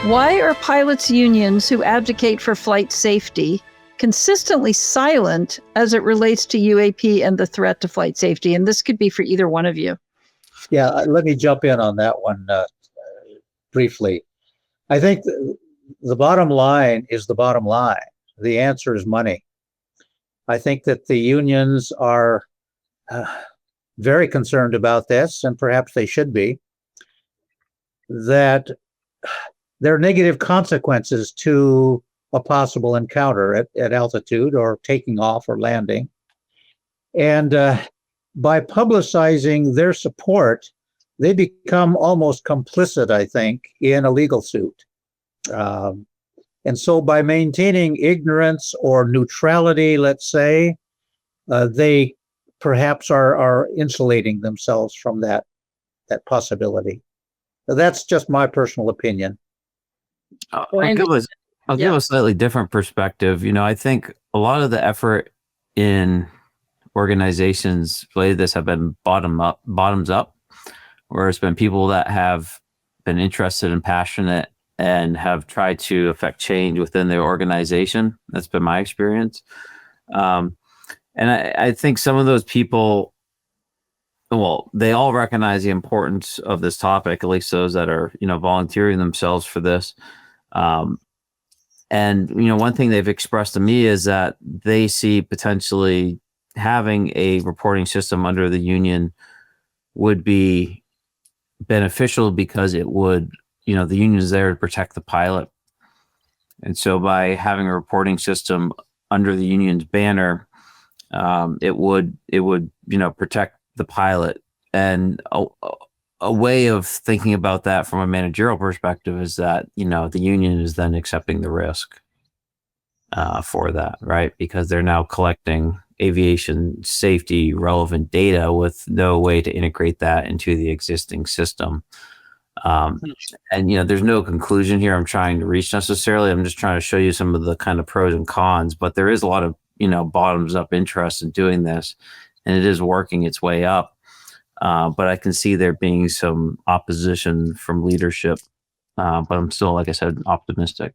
Why are pilots' unions who advocate for flight safety consistently silent as it relates to UAP and the threat to flight safety? And this could be for either one of you. Yeah, let me jump in on that one briefly. I think the bottom line is the bottom line. The answer is money. I think that the unions are very concerned about this, and perhaps they should be, that there are negative consequences to a possible encounter at altitude or taking off or landing. And by publicizing their support, they become almost complicit, I think, in a legal suit. And so by maintaining ignorance or neutrality, let's say, they perhaps are insulating themselves from that possibility. So that's just my personal opinion. I'll give a slightly different perspective. I think a lot of the effort in organizations related to this have been bottoms up, where it's been people that have been interested and passionate and have tried to affect change within their organization. That's been my experience. And I think some of those people, well, they all recognize the importance of this topic, at least those that are, volunteering themselves for this. And, one thing they've expressed to me is that they see potentially having a reporting system under the union would be beneficial because it would, the union is there to protect the pilot. And so by having a reporting system under the union's banner, it would, protect the pilot. And a way of thinking about that from a managerial perspective is that, the union is then accepting the risk for that, right? Because they're now collecting aviation safety relevant data with no way to integrate that into the existing system. And, there's no conclusion here I'm trying to reach necessarily. I'm just trying to show you some of the kind of pros and cons, but there is a lot of, bottoms up interest in doing this, and it is working its way up. But I can see there being some opposition from leadership. But I'm still, like I said, optimistic.